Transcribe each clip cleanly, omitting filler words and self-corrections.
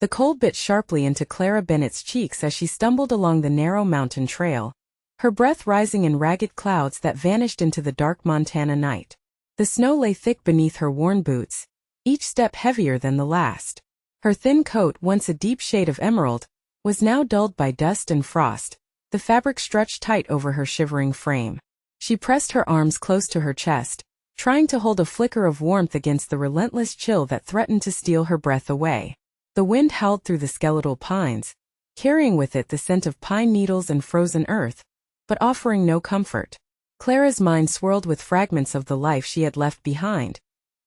The cold bit sharply into Clara Bennett's cheeks as she stumbled along the narrow mountain trail, her breath rising in ragged clouds that vanished into the dark Montana night. The snow lay thick beneath her worn boots, each step heavier than the last. Her thin coat, once a deep shade of emerald, was now dulled by dust and frost, the fabric stretched tight over her shivering frame. She pressed her arms close to her chest, trying to hold a flicker of warmth against the relentless chill that threatened to steal her breath away. The wind howled through the skeletal pines, carrying with it the scent of pine needles and frozen earth, but offering no comfort. Clara's mind swirled with fragments of the life she had left behind,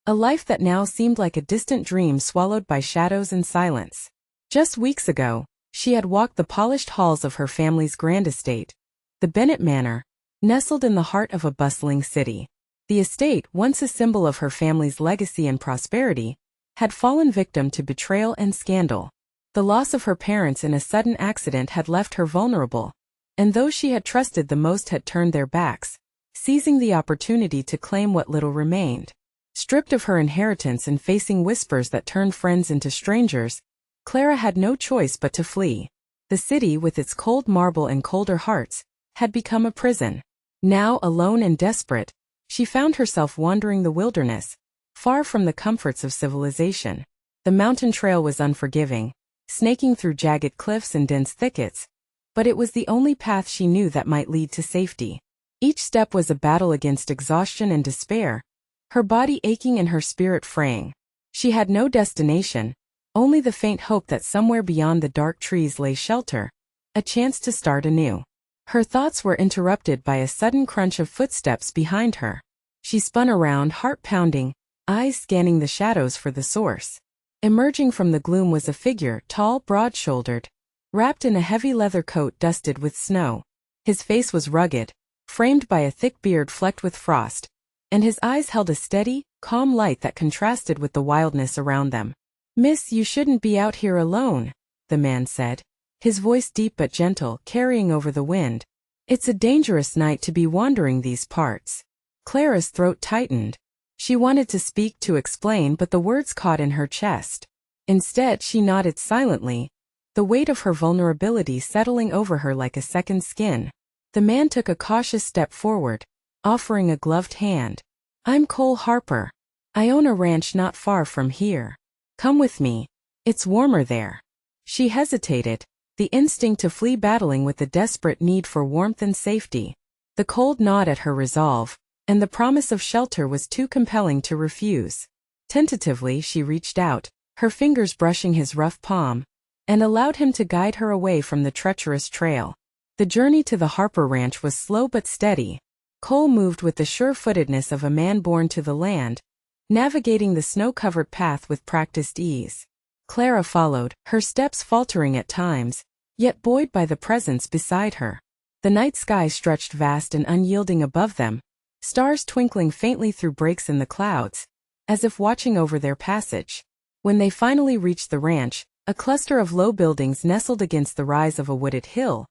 a life that now seemed like a distant dream swallowed by shadows and silence. Just weeks ago, she had walked the polished halls of her family's grand estate, the Bennett Manor, nestled in the heart of a bustling city. The estate, once a symbol of her family's legacy and prosperity, had fallen victim to betrayal and scandal. The loss of her parents in a sudden accident had left her vulnerable, and those she had trusted the most had turned their backs, seizing the opportunity to claim what little remained. Stripped of her inheritance and facing whispers that turned friends into strangers, Clara had no choice but to flee. The city, with its cold marble and colder hearts, had become a prison. Now, alone and desperate, she found herself wandering the wilderness, far from the comforts of civilization. The mountain trail was unforgiving, snaking through jagged cliffs and dense thickets, but it was the only path she knew that might lead to safety. Each step was a battle against exhaustion and despair, her body aching and her spirit fraying. She had no destination, only the faint hope that somewhere beyond the dark trees lay shelter, a chance to start anew. Her thoughts were interrupted by a sudden crunch of footsteps behind her. She spun around, heart pounding, eyes scanning the shadows for the source. Emerging from the gloom was a figure, tall, broad-shouldered, wrapped in a heavy leather coat dusted with snow. His face was rugged, framed by a thick beard flecked with frost, and his eyes held a steady, calm light that contrasted with the wildness around them. "Miss, you shouldn't be out here alone," the man said, his voice deep but gentle, carrying over the wind. "It's a dangerous night to be wandering these parts." Clara's throat tightened. She wanted to speak, to explain, but the words caught in her chest. Instead, she nodded silently, the weight of her vulnerability settling over her like a second skin. The man took a cautious step forward, offering a gloved hand. "I'm Cole Harper. I own a ranch not far from here. Come with me. It's warmer there." She hesitated, the instinct to flee battling with the desperate need for warmth and safety. The cold gnawed at her resolve, and the promise of shelter was too compelling to refuse. Tentatively, she reached out, her fingers brushing his rough palm, and allowed him to guide her away from the treacherous trail. The journey to the Harper Ranch was slow but steady. Cole moved with the sure-footedness of a man born to the land, navigating the snow-covered path with practiced ease. Clara followed, her steps faltering at times, yet buoyed by the presence beside her. The night sky stretched vast and unyielding above them, stars twinkling faintly through breaks in the clouds, as if watching over their passage. When they finally reached the ranch, a cluster of low buildings nestled against the rise of a wooded hill.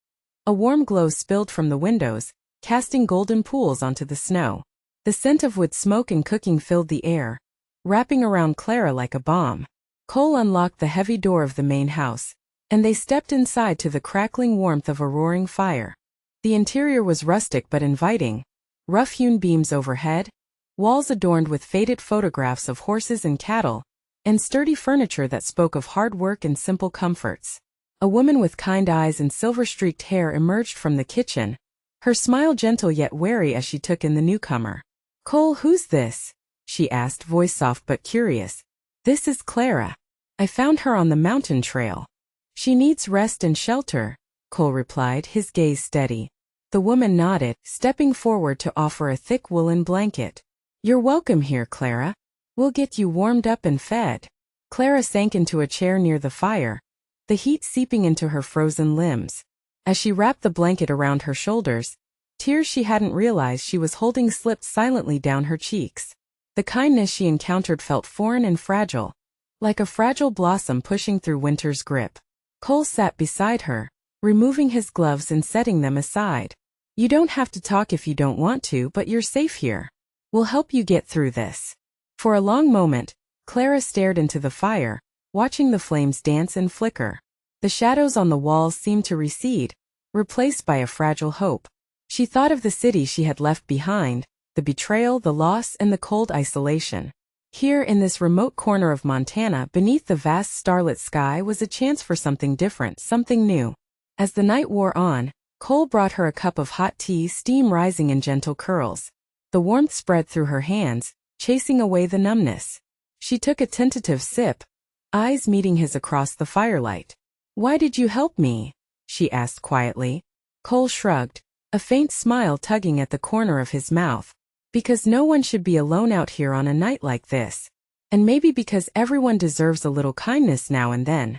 A warm glow spilled from the windows, casting golden pools onto the snow. The scent of wood smoke and cooking filled the air, wrapping around Clara like a bomb. Cole unlocked the heavy door of the main house, and they stepped inside to the crackling warmth of a roaring fire. The interior was rustic but inviting, rough-hewn beams overhead, walls adorned with faded photographs of horses and cattle, and sturdy furniture that spoke of hard work and simple comforts. A woman with kind eyes and silver-streaked hair emerged from the kitchen, her smile gentle yet wary as she took in the newcomer. "Cole, who's this?" she asked, voice soft but curious. "This is Clara. I found her on the mountain trail. She needs rest and shelter," Cole replied, his gaze steady. The woman nodded, stepping forward to offer a thick woolen blanket. "You're welcome here, Clara. We'll get you warmed up and fed." Clara sank into a chair near the fire, the heat seeping into her frozen limbs. As she wrapped the blanket around her shoulders, tears she hadn't realized she was holding slipped silently down her cheeks. The kindness she encountered felt foreign and fragile, like a fragile blossom pushing through winter's grip. Cole sat beside her, removing his gloves and setting them aside. "You don't have to talk if you don't want to, but you're safe here. We'll help you get through this." For a long moment, Clara stared into the fire, watching the flames dance and flicker. The shadows on the walls seemed to recede, replaced by a fragile hope. She thought of the city she had left behind, the betrayal, the loss, and the cold isolation. Here in this remote corner of Montana, beneath the vast starlit sky, was a chance for something different, something new. As the night wore on, Cole brought her a cup of hot tea, steam rising in gentle curls. The warmth spread through her hands, chasing away the numbness. She took a tentative sip, eyes meeting his across the firelight. "Why did you help me?" she asked quietly. Cole shrugged, a faint smile tugging at the corner of his mouth. "Because no one should be alone out here on a night like this. And maybe because everyone deserves a little kindness now and then."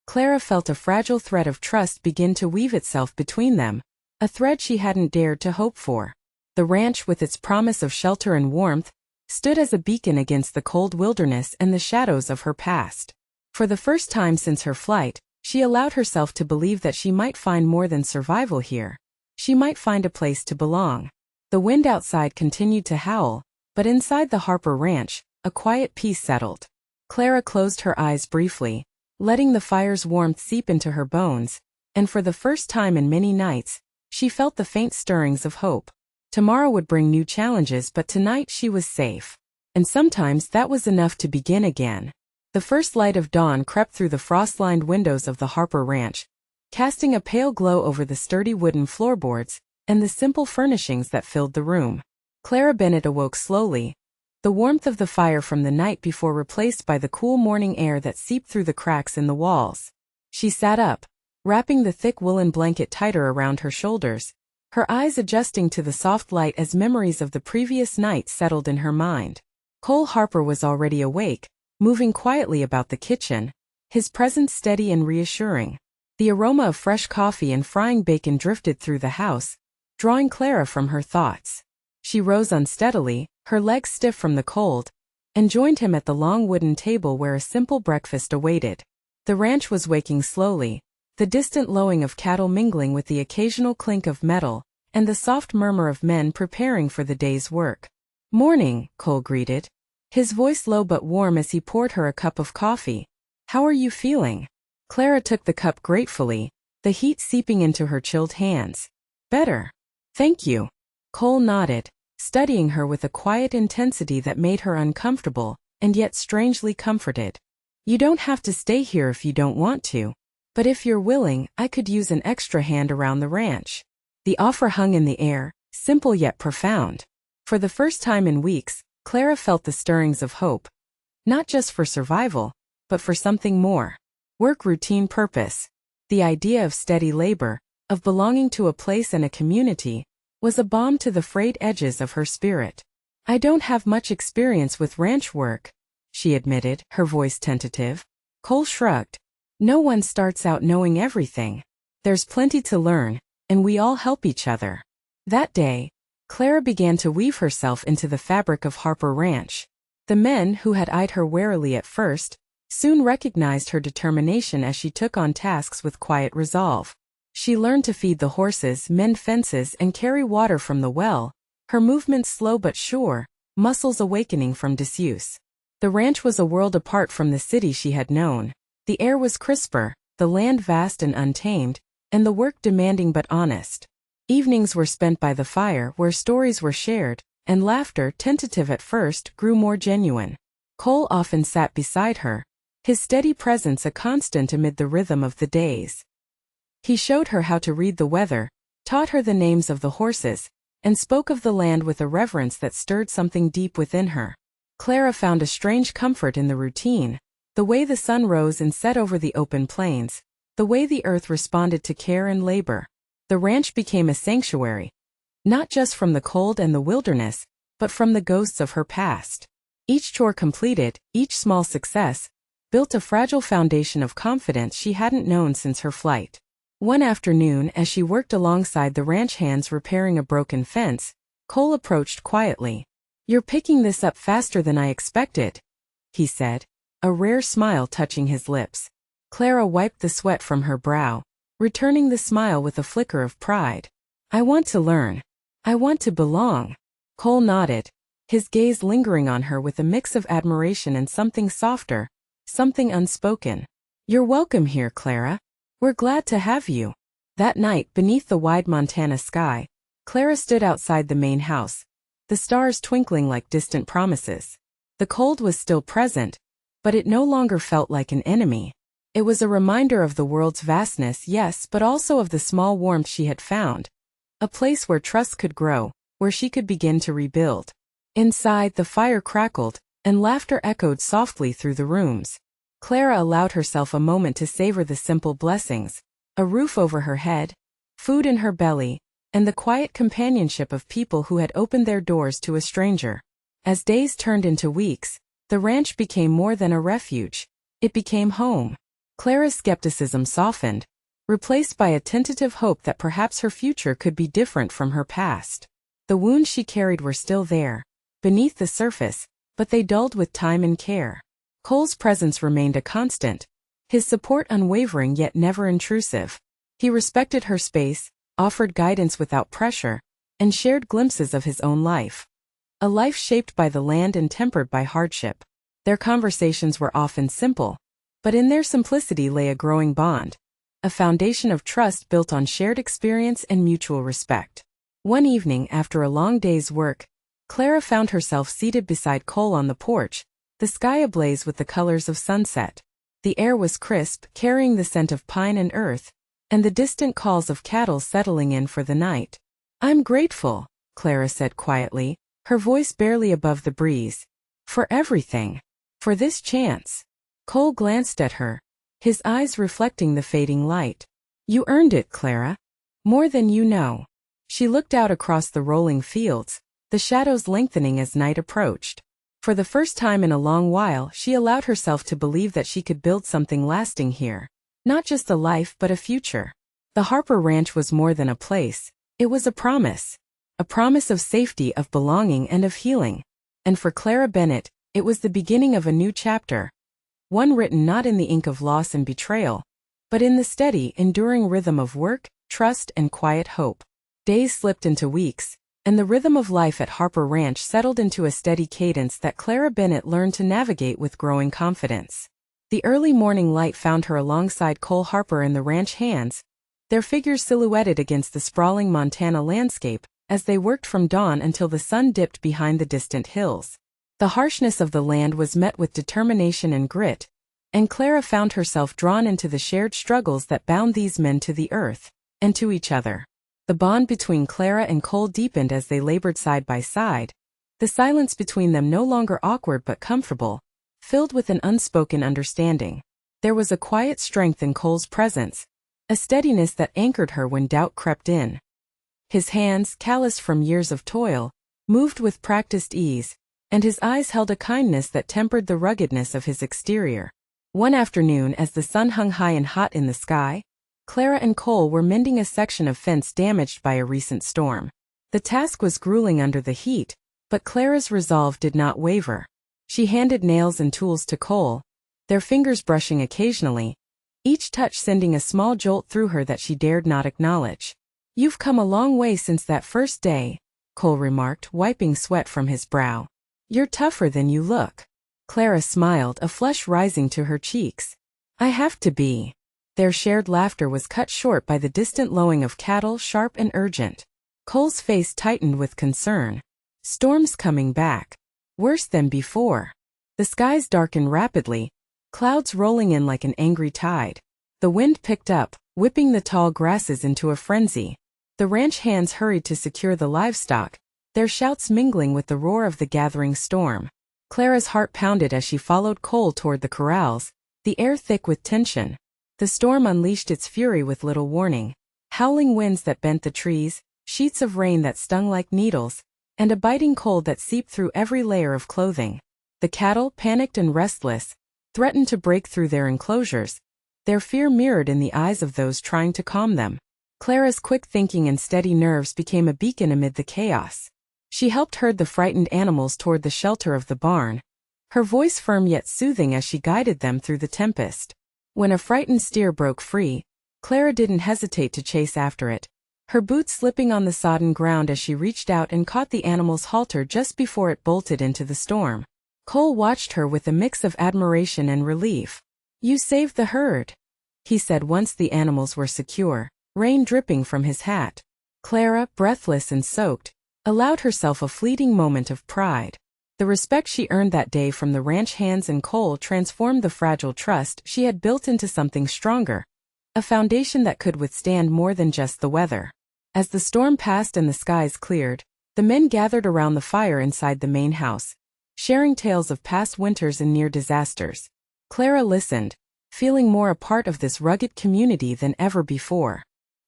Clara felt a fragile thread of trust begin to weave itself between them, a thread she hadn't dared to hope for. The ranch, with its promise of shelter and warmth, stood as a beacon against the cold wilderness and the shadows of her past. For the first time since her flight, she allowed herself to believe that she might find more than survival here. She might find a place to belong. The wind outside continued to howl, but inside the Harper Ranch, a quiet peace settled. Clara closed her eyes briefly, letting the fire's warmth seep into her bones, and for the first time in many nights, she felt the faint stirrings of hope. Tomorrow would bring new challenges, but tonight she was safe. And sometimes that was enough to begin again. The first light of dawn crept through the frost-lined windows of the Harper Ranch, casting a pale glow over the sturdy wooden floorboards and the simple furnishings that filled the room. Clara Bennett awoke slowly, the warmth of the fire from the night before replaced by the cool morning air that seeped through the cracks in the walls. She sat up, wrapping the thick woolen blanket tighter around her shoulders, her eyes adjusting to the soft light as memories of the previous night settled in her mind. Cole Harper was already awake, moving quietly about the kitchen, his presence steady and reassuring. The aroma of fresh coffee and frying bacon drifted through the house, drawing Clara from her thoughts. She rose unsteadily, her legs stiff from the cold, and joined him at the long wooden table where a simple breakfast awaited. The ranch was waking slowly, the distant lowing of cattle mingling with the occasional clink of metal, and the soft murmur of men preparing for the day's work. "Morning," Cole greeted, his voice low but warm as he poured her a cup of coffee. "How are you feeling?" Clara took the cup gratefully, the heat seeping into her chilled hands. "Better. Thank you." Cole nodded, studying her with a quiet intensity that made her uncomfortable, and yet strangely comforted. "You don't have to stay here if you don't want to. But if you're willing, I could use an extra hand around the ranch." The offer hung in the air, simple yet profound. For the first time in weeks, Clara felt the stirrings of hope. Not just for survival, but for something more. Work, routine, purpose. The idea of steady labor, of belonging to a place and a community, was a balm to the frayed edges of her spirit. "I don't have much experience with ranch work," she admitted, her voice tentative. Cole shrugged. "No one starts out knowing everything. There's plenty to learn, and we all help each other." That day, Clara began to weave herself into the fabric of Harper Ranch. The men, who had eyed her warily at first, soon recognized her determination as she took on tasks with quiet resolve. She learned to feed the horses, mend fences, and carry water from the well, her movements slow but sure, muscles awakening from disuse. The ranch was a world apart from the city she had known. The air was crisper, the land vast and untamed, and the work demanding but honest. Evenings were spent by the fire where stories were shared, and laughter, tentative at first, grew more genuine. Cole often sat beside her, his steady presence a constant amid the rhythm of the days. He showed her how to read the weather, taught her the names of the horses, and spoke of the land with a reverence that stirred something deep within her. Clara found a strange comfort in the routine, the way the sun rose and set over the open plains, the way the earth responded to care and labor. The ranch became a sanctuary, not just from the cold and the wilderness, but from the ghosts of her past. Each chore completed, each small success, built a fragile foundation of confidence she hadn't known since her flight. One afternoon, as she worked alongside the ranch hands repairing a broken fence, Cole approached quietly. "You're picking this up faster than I expected," he said, a rare smile touching his lips. Clara wiped the sweat from her brow, returning the smile with a flicker of pride. "I want to learn. I want to belong." Cole nodded, his gaze lingering on her with a mix of admiration and something softer, something unspoken. "You're welcome here, Clara. We're glad to have you." That night, beneath the wide Montana sky, Clara stood outside the main house, the stars twinkling like distant promises. The cold was still present, but it no longer felt like an enemy. It was a reminder of the world's vastness, yes, but also of the small warmth she had found. A place where trust could grow, where she could begin to rebuild. Inside, the fire crackled, and laughter echoed softly through the rooms. Clara allowed herself a moment to savor the simple blessings: a roof over her head, food in her belly, and the quiet companionship of people who had opened their doors to a stranger. As days turned into weeks, the ranch became more than a refuge. It became home. Clara's skepticism softened, replaced by a tentative hope that perhaps her future could be different from her past. The wounds she carried were still there, beneath the surface, but they dulled with time and care. Cole's presence remained a constant, his support unwavering yet never intrusive. He respected her space, offered guidance without pressure, and shared glimpses of his own life. A life shaped by the land and tempered by hardship. Their conversations were often simple, but in their simplicity lay a growing bond, a foundation of trust built on shared experience and mutual respect. One evening, after a long day's work, Clara found herself seated beside Cole on the porch, the sky ablaze with the colors of sunset. The air was crisp, carrying the scent of pine and earth, and the distant calls of cattle settling in for the night. "I'm grateful," Clara said quietly, her voice barely above the breeze. "For everything. For this chance." Cole glanced at her, his eyes reflecting the fading light. "You earned it, Clara. More than you know." She looked out across the rolling fields, the shadows lengthening as night approached. For the first time in a long while, she allowed herself to believe that she could build something lasting here. Not just a life but a future. The Harper Ranch was more than a place. It was a promise. A promise of safety, of belonging, and of healing. And for Clara Bennett, it was the beginning of a new chapter. One written not in the ink of loss and betrayal, but in the steady, enduring rhythm of work, trust, and quiet hope. Days slipped into weeks, and the rhythm of life at Harper Ranch settled into a steady cadence that Clara Bennett learned to navigate with growing confidence. The early morning light found her alongside Cole Harper and the ranch hands, their figures silhouetted against the sprawling Montana landscape, as they worked from dawn until the sun dipped behind the distant hills. The harshness of the land was met with determination and grit, and Clara found herself drawn into the shared struggles that bound these men to the earth, and to each other. The bond between Clara and Cole deepened as they labored side by side, the silence between them no longer awkward but comfortable, filled with an unspoken understanding. There was a quiet strength in Cole's presence, a steadiness that anchored her when doubt crept in. His hands, calloused from years of toil, moved with practiced ease, and his eyes held a kindness that tempered the ruggedness of his exterior. One afternoon, as the sun hung high and hot in the sky, Clara and Cole were mending a section of fence damaged by a recent storm. The task was grueling under the heat, but Clara's resolve did not waver. She handed nails and tools to Cole, their fingers brushing occasionally, each touch sending a small jolt through her that she dared not acknowledge. "You've come a long way since that first day," Cole remarked, wiping sweat from his brow. "You're tougher than you look." Clara smiled, a flush rising to her cheeks. "I have to be." Their shared laughter was cut short by the distant lowing of cattle, sharp and urgent. Cole's face tightened with concern. "Storm's coming back. Worse than before." The skies darkened rapidly, clouds rolling in like an angry tide. The wind picked up, whipping the tall grasses into a frenzy. The ranch hands hurried to secure the livestock, their shouts mingling with the roar of the gathering storm. Clara's heart pounded as she followed Cole toward the corrals, the air thick with tension. The storm unleashed its fury with little warning. Howling winds that bent the trees, sheets of rain that stung like needles, and a biting cold that seeped through every layer of clothing. The cattle, panicked and restless, threatened to break through their enclosures, their fear mirrored in the eyes of those trying to calm them. Clara's quick thinking and steady nerves became a beacon amid the chaos. She helped herd the frightened animals toward the shelter of the barn, her voice firm yet soothing as she guided them through the tempest. When a frightened steer broke free, Clara didn't hesitate to chase after it, her boots slipping on the sodden ground as she reached out and caught the animal's halter just before it bolted into the storm. Cole watched her with a mix of admiration and relief. "You saved the herd," he said once the animals were secure, rain dripping from his hat. Clara, breathless and soaked, allowed herself a fleeting moment of pride. The respect she earned that day from the ranch hands and Cole transformed the fragile trust she had built into something stronger, a foundation that could withstand more than just the weather. As the storm passed and the skies cleared, the men gathered around the fire inside the main house, sharing tales of past winters and near disasters. Clara listened, feeling more a part of this rugged community than ever before.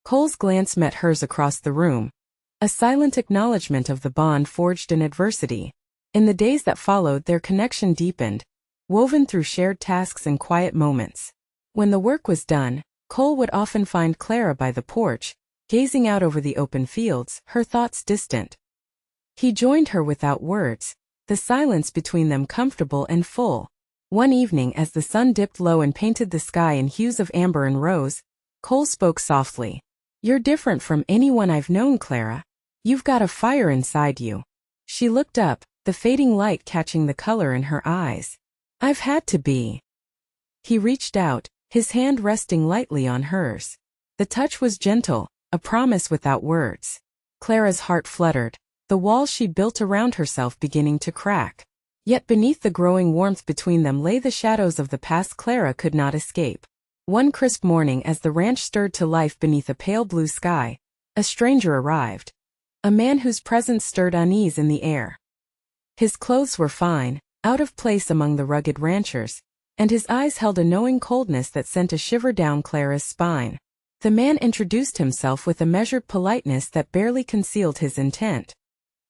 Cole's glance met hers across the room, a silent acknowledgement of the bond forged in adversity. In the days that followed, their connection deepened, woven through shared tasks and quiet moments. When the work was done, Cole would often find Clara by the porch, gazing out over the open fields, her thoughts distant. He joined her without words, the silence between them comfortable and full. One evening, as the sun dipped low and painted the sky in hues of amber and rose, Cole spoke softly. "You're different from anyone I've known, Clara. You've got a fire inside you." She looked up, the fading light catching the color in her eyes. "I've had to be." He reached out, his hand resting lightly on hers. The touch was gentle, a promise without words. Clara's heart fluttered, the walls she built around herself beginning to crack. Yet beneath the growing warmth between them lay the shadows of the past Clara could not escape. One crisp morning, as the ranch stirred to life beneath a pale blue sky, a stranger arrived. A man whose presence stirred unease in the air. His clothes were fine, out of place among the rugged ranchers, and his eyes held a knowing coldness that sent a shiver down Clara's spine. The man introduced himself with a measured politeness that barely concealed his intent.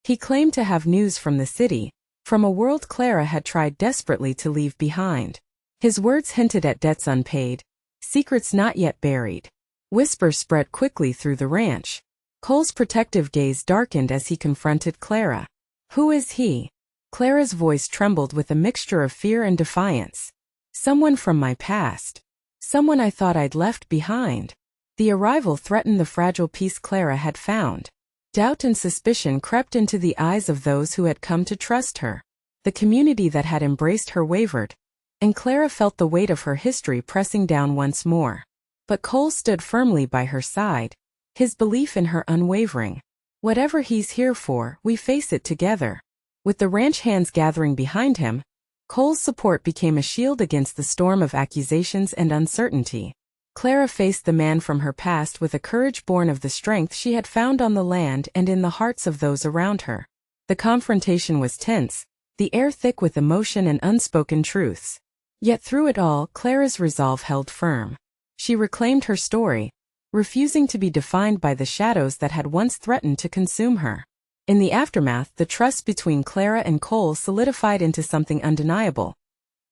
He claimed to have news from the city, from a world Clara had tried desperately to leave behind. His words hinted at debts unpaid, secrets not yet buried. Whispers spread quickly through the ranch. Cole's protective gaze darkened as he confronted Clara. "Who is he?" Clara's voice trembled with a mixture of fear and defiance. "Someone from my past. Someone I thought I'd left behind." The arrival threatened the fragile peace Clara had found. Doubt and suspicion crept into the eyes of those who had come to trust her. The community that had embraced her wavered, and Clara felt the weight of her history pressing down once more. But Cole stood firmly by her side, his belief in her unwavering. "Whatever he's here for, we face it together." With the ranch hands gathering behind him, Cole's support became a shield against the storm of accusations and uncertainty. Clara faced the man from her past with a courage born of the strength she had found on the land and in the hearts of those around her. The confrontation was tense, the air thick with emotion and unspoken truths. Yet through it all, Clara's resolve held firm. She reclaimed her story, refusing to be defined by the shadows that had once threatened to consume her. In the aftermath, the trust between Clara and Cole solidified into something undeniable.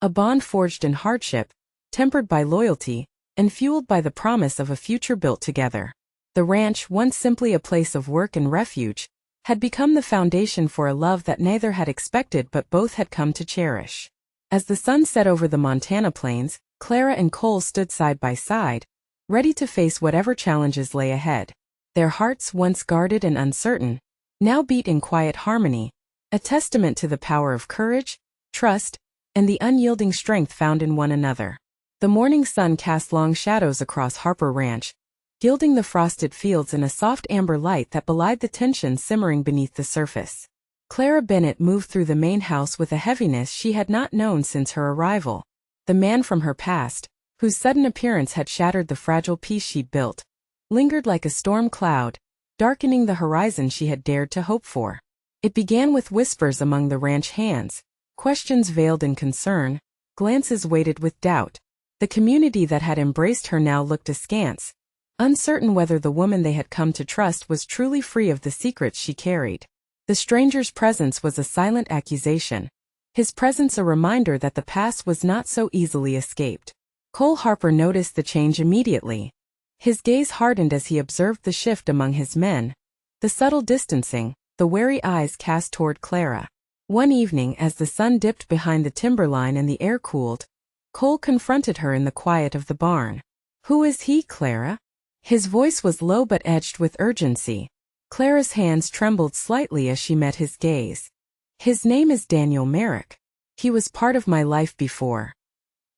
A bond forged in hardship, tempered by loyalty, and fueled by the promise of a future built together. The ranch, once simply a place of work and refuge, had become the foundation for a love that neither had expected but both had come to cherish. As the sun set over the Montana plains, Clara and Cole stood side by side, ready to face whatever challenges lay ahead. Their hearts, once guarded and uncertain, now beat in quiet harmony, a testament to the power of courage, trust, and the unyielding strength found in one another. The morning sun cast long shadows across Harper Ranch, gilding the frosted fields in a soft amber light that belied the tension simmering beneath the surface. Clara Bennett moved through the main house with a heaviness she had not known since her arrival. The man from her past, whose sudden appearance had shattered the fragile peace she'd built, lingered like a storm cloud, darkening the horizon she had dared to hope for. It began with whispers among the ranch hands, questions veiled in concern, glances weighted with doubt. The community that had embraced her now looked askance, uncertain whether the woman they had come to trust was truly free of the secrets she carried. The stranger's presence was a silent accusation, his presence a reminder that the past was not so easily escaped. Cole Harper noticed the change immediately. His gaze hardened as he observed the shift among his men, the subtle distancing, the wary eyes cast toward Clara. One evening, as the sun dipped behind the timberline and the air cooled, Cole confronted her in the quiet of the barn. "Who is he, Clara?" His voice was low but edged with urgency. Clara's hands trembled slightly as she met his gaze. "His name is Daniel Merrick." He was part of my life before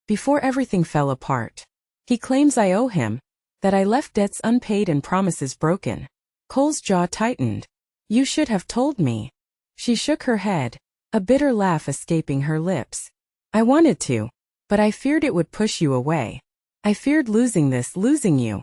everything fell apart. He claims I owe him, that I left debts unpaid and promises broken. Cole's jaw tightened. You should have told me. She shook her head, a bitter laugh escaping her lips. I wanted to, but I feared it would push you away. I feared losing you.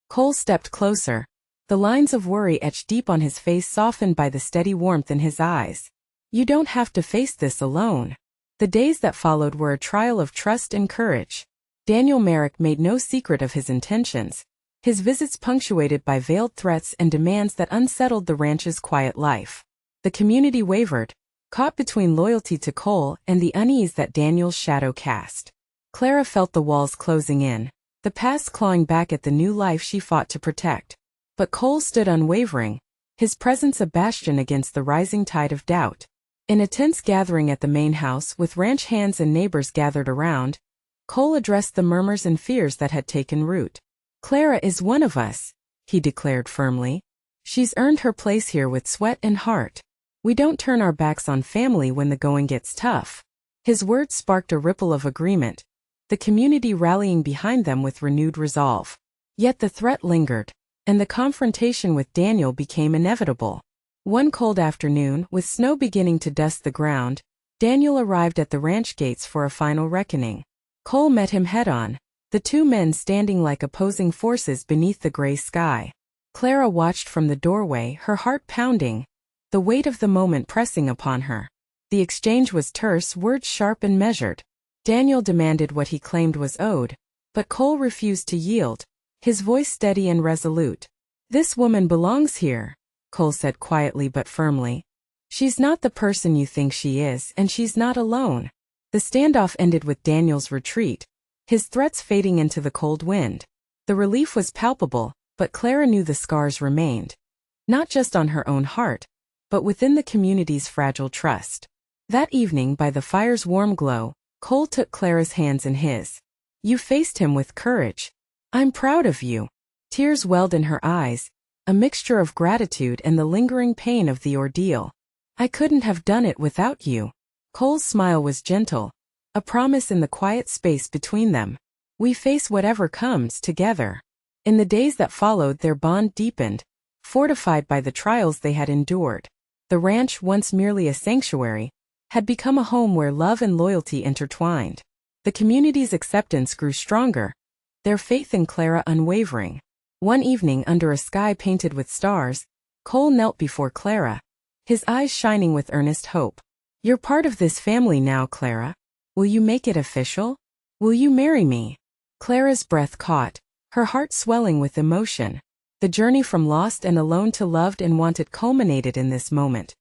Cole stepped closer. The lines of worry etched deep on his face softened by the steady warmth in his eyes. You don't have to face this alone. The days that followed were a trial of trust and courage. Daniel Merrick made no secret of his intentions, his visits punctuated by veiled threats and demands that unsettled the ranch's quiet life. The community wavered, caught between loyalty to Cole and the unease that Daniel's shadow cast. Clara felt the walls closing in, the past clawing back at the new life she fought to protect. But Cole stood unwavering, his presence a bastion against the rising tide of doubt. In a tense gathering at the main house with ranch hands and neighbors gathered around, Cole addressed the murmurs and fears that had taken root. Clara is one of us, he declared firmly. She's earned her place here with sweat and heart. We don't turn our backs on family when the going gets tough. His words sparked a ripple of agreement, the community rallying behind them with renewed resolve. Yet the threat lingered, and the confrontation with Daniel became inevitable. One cold afternoon, with snow beginning to dust the ground, Daniel arrived at the ranch gates for a final reckoning. Cole met him head-on, the two men standing like opposing forces beneath the gray sky. Clara watched from the doorway, her heart pounding, the weight of the moment pressing upon her. The exchange was terse, words sharp and measured. Daniel demanded what he claimed was owed, but Cole refused to yield, his voice steady and resolute. This woman belongs here, Cole said quietly but firmly. She's not the person you think she is, and she's not alone. The standoff ended with Daniel's retreat, his threats fading into the cold wind. The relief was palpable, but Clara knew the scars remained. Not just on her own heart, but within the community's fragile trust. That evening, by the fire's warm glow, Cole took Clara's hands in his. You faced him with courage. I'm proud of you. Tears welled in her eyes, a mixture of gratitude and the lingering pain of the ordeal. I couldn't have done it without you. Cole's smile was gentle, a promise in the quiet space between them. We face whatever comes together. In the days that followed, their bond deepened, fortified by the trials they had endured. The ranch, once merely a sanctuary, had become a home where love and loyalty intertwined. The community's acceptance grew stronger, their faith in Clara unwavering. One evening, under a sky painted with stars, Cole knelt before Clara, his eyes shining with earnest hope. You're part of this family now, Clara. Will you make it official? Will you marry me? Clara's breath caught, her heart swelling with emotion. The journey from lost and alone to loved and wanted culminated in this moment.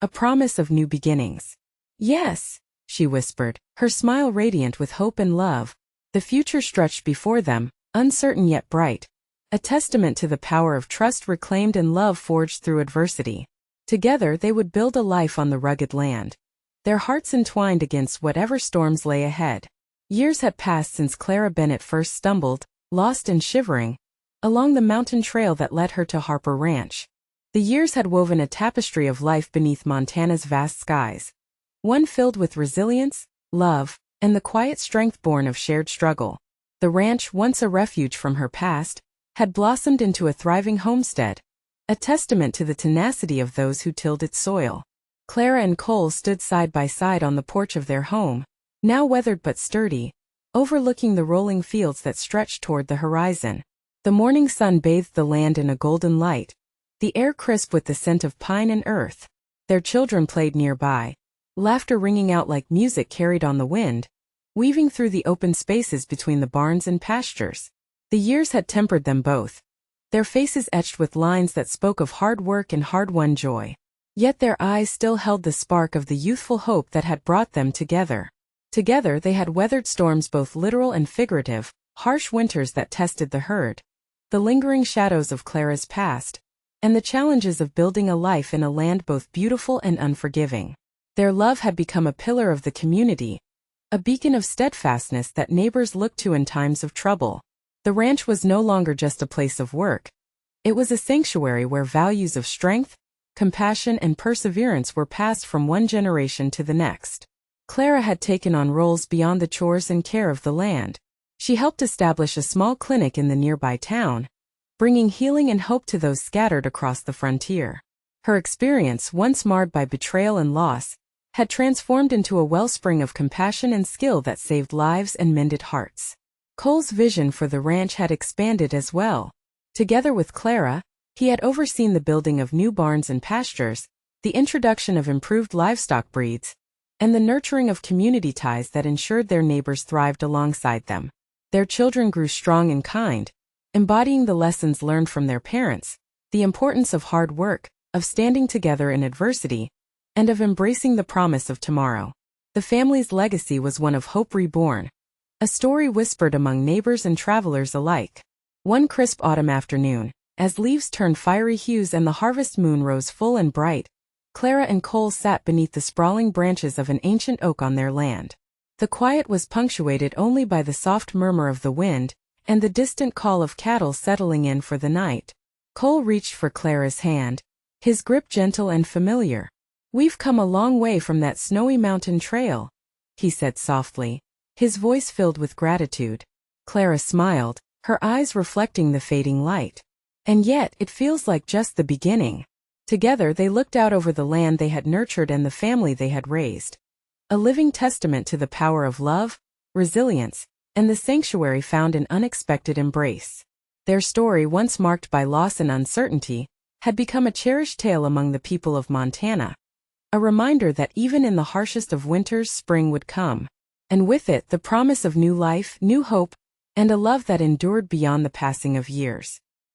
A promise of new beginnings. Yes, she whispered, her smile radiant with hope and love. The future stretched before them, uncertain yet bright. A testament to the power of trust reclaimed and love forged through adversity. Together they would build a life on the rugged land, their hearts entwined against whatever storms lay ahead. Years had passed since Clara Bennett first stumbled, lost and shivering, along the mountain trail that led her to Harper Ranch. The years had woven a tapestry of life beneath Montana's vast skies, one filled with resilience, love, and the quiet strength born of shared struggle. The ranch, once a refuge from her past, had blossomed into a thriving homestead, a testament to the tenacity of those who tilled its soil. Clara and Cole stood side by side on the porch of their home, now weathered but sturdy, overlooking the rolling fields that stretched toward the horizon. The morning sun bathed the land in a golden light, the air crisp with the scent of pine and earth. Their children played nearby, laughter ringing out like music carried on the wind, weaving through the open spaces between the barns and pastures. The years had tempered them both, their faces etched with lines that spoke of hard work and hard-won joy. Yet their eyes still held the spark of the youthful hope that had brought them together. Together they had weathered storms both literal and figurative, harsh winters that tested the herd, the lingering shadows of Clara's past, and the challenges of building a life in a land both beautiful and unforgiving. Their love had become a pillar of the community, a beacon of steadfastness that neighbors looked to in times of trouble. The ranch was no longer just a place of work. It was a sanctuary where values of strength, compassion, and perseverance were passed from one generation to the next. Clara had taken on roles beyond the chores and care of the land. She helped establish a small clinic in the nearby town, bringing healing and hope to those scattered across the frontier. Her experience, once marred by betrayal and loss, had transformed into a wellspring of compassion and skill that saved lives and mended hearts. Cole's vision for the ranch had expanded as well. Together with Clara, he had overseen the building of new barns and pastures, the introduction of improved livestock breeds, and the nurturing of community ties that ensured their neighbors thrived alongside them. Their children grew strong and kind, embodying the lessons learned from their parents, the importance of hard work, of standing together in adversity, and of embracing the promise of tomorrow. The family's legacy was one of hope reborn, a story whispered among neighbors and travelers alike. One crisp autumn afternoon, as leaves turned fiery hues and the harvest moon rose full and bright, Clara and Cole sat beneath the sprawling branches of an ancient oak on their land. The quiet was punctuated only by the soft murmur of the wind and the distant call of cattle settling in for the night. Cole reached for Clara's hand, his grip gentle and familiar. "We've come a long way from that snowy mountain trail," he said softly, his voice filled with gratitude. Clara smiled, her eyes reflecting the fading light. "And yet, it feels like just the beginning." Together they looked out over the land they had nurtured and the family they had raised. A living testament to the power of love, resilience, and the sanctuary found in unexpected embrace. Their story, once marked by loss and uncertainty, had become a cherished tale among the people of Montana. A reminder that even in the harshest of winters, spring would come. And with it, the promise of new life, new hope, and a love that endured beyond the passing of years.